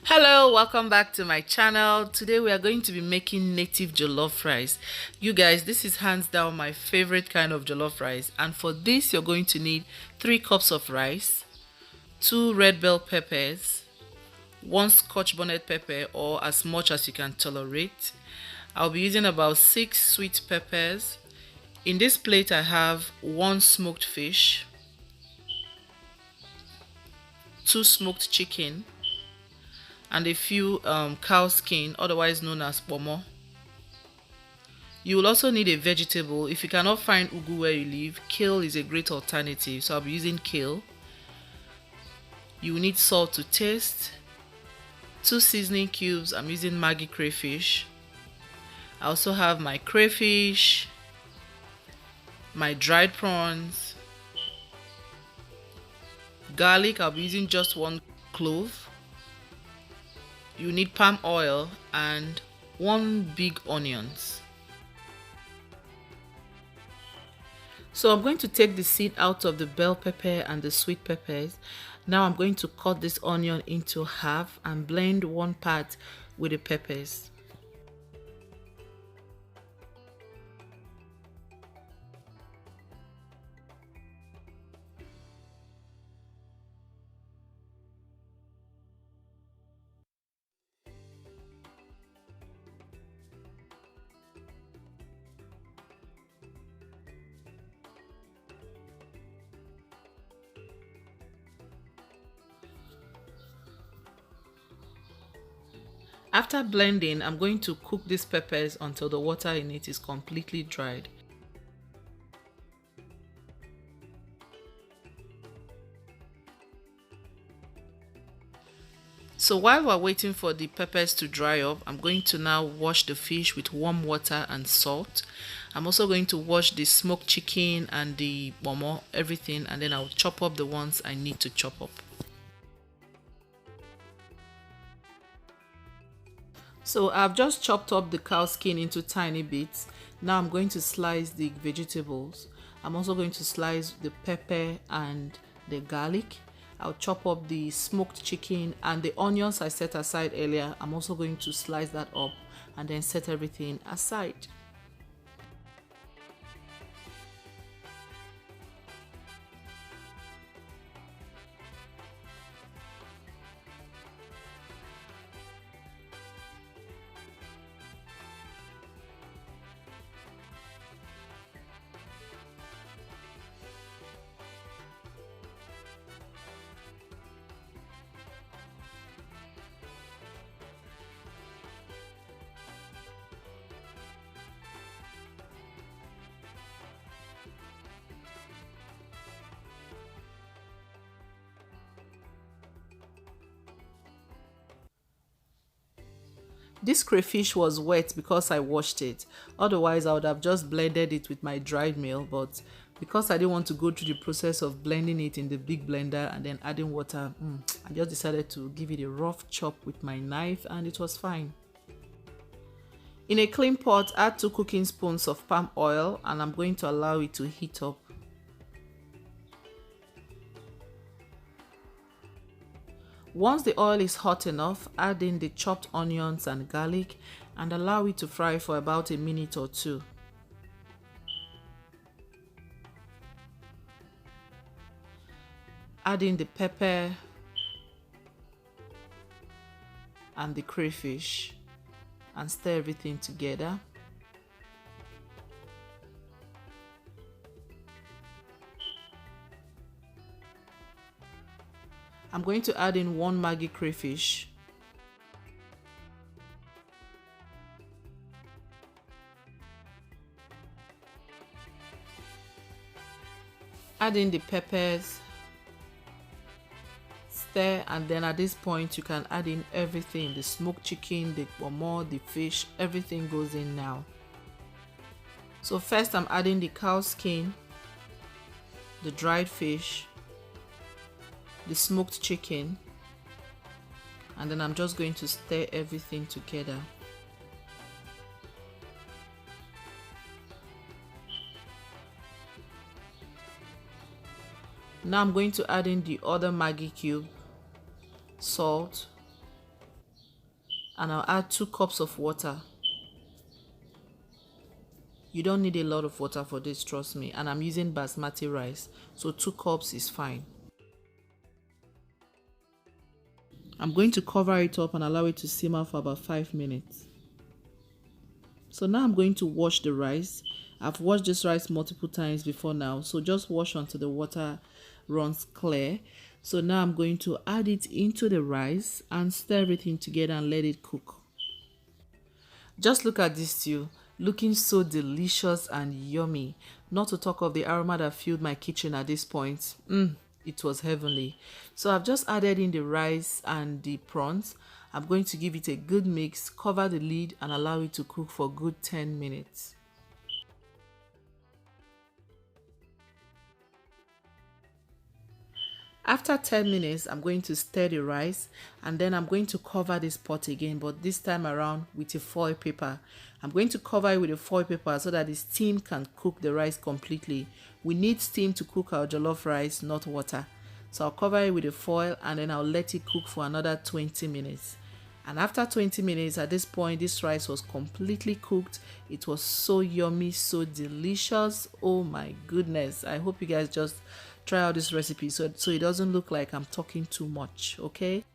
Hello, welcome back to my channel. Today we are going to be making native jollof rice. You guys, this is hands down my favorite kind of jollof rice, and for this you're going to need 3 cups of rice, 2 red bell peppers, 1 scotch bonnet pepper or as much as you can tolerate. I'll be using about 6 sweet peppers. In this plate I have 1 smoked fish, 2 smoked chicken, and a few cow skin, otherwise known as pomo. You will also need a vegetable. If you cannot find ugu where you live, kale is a great alternative, so I'll be using kale. You will need salt to taste, 2 seasoning cubes. I'm using Maggi crayfish. I also have my crayfish, my dried prawns, garlic. I'll be using just 1 clove. You need palm oil and 1 big onions. So I'm going to take the seed out of the bell pepper and the sweet peppers. Now I'm going to cut this onion into half and blend 1 part with the peppers. After blending, I'm going to cook these peppers until the water in it is completely dried. So while we're waiting for the peppers to dry up, I'm going to now wash the fish with warm water and salt. I'm also going to wash the smoked chicken and the momo, everything, and then I'll chop up the ones I need to chop up. So I've just chopped up the cow skin into tiny bits. Now I'm going to slice the vegetables. I'm also going to slice the pepper and the garlic. I'll chop up the smoked chicken and the onions I set aside earlier. I'm also going to slice that up and then set everything aside. This crayfish was wet because I washed it. Otherwise, I would have just blended it with my dried meal. But because I didn't want to go through the process of blending it in the big blender and then adding water, I just decided to give it a rough chop with my knife and it was fine. In a clean pot, add 2 cooking spoons of palm oil and I'm going to allow it to heat up. Once the oil is hot enough, add in the chopped onions and garlic and allow it to fry for about a minute or 2. Add in the pepper and the crayfish and stir everything together. I'm going to add in 1 Maggi crayfish. Add in the peppers. Stir, and then at this point you can add in everything, the smoked chicken, the pomo, the fish, everything goes in now. So first I'm adding the cow skin, the dried fish, the smoked chicken, and then I'm just going to stir everything together. Now I'm going to add in the other Maggi cube, salt, and I'll add 2 cups of water. You don't need a lot of water for this, trust me, and I'm using basmati rice, so 2 cups is fine. I'm going to cover it up and allow it to simmer for about 5 minutes. So now I'm going to wash the rice. I've washed this rice multiple times before now, so just wash until the water runs clear. So now I'm going to add it into the rice and stir everything together and let it cook. Just look at this stew, looking so delicious and yummy. Not to talk of the aroma that filled my kitchen at this point. It was heavenly. So I've just added in the rice and the prawns. I'm going to give it a good mix, cover the lid and allow it to cook for a good 10 minutes. After 10 minutes, I'm going to stir the rice and then I'm going to cover this pot again, but this time around with a foil paper. I'm going to cover it with a foil paper so that the steam can cook the rice completely. We need steam to cook our jollof rice, not water. So I'll cover it with a foil and then I'll let it cook for another 20 minutes. And after 20 minutes, at this point, this rice was completely cooked. It was so yummy, so delicious. Oh my goodness. I hope you guys just try out this recipe so it doesn't look like I'm talking too much, okay?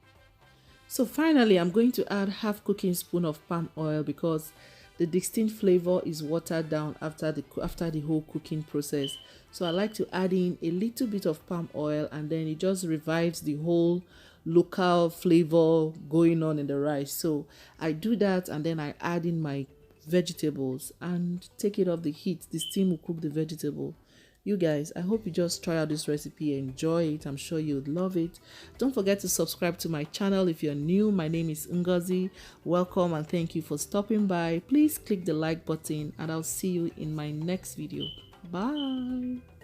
So finally, I'm going to add half cooking spoon of palm oil because the distinct flavor is watered down after the whole cooking process. So I like to add in a little bit of palm oil and then it just revives the whole local flavor going on in the rice. So I do that and then I add in my vegetables and take it off the heat. The steam will cook the vegetable. You guys, I hope you just try out this recipe, enjoy it. I'm sure you'd love it. Don't forget to subscribe to my channel if you're new. My name is Ngozi. Welcome and thank you for stopping by. Please click the like button and I'll see you in my next video. Bye.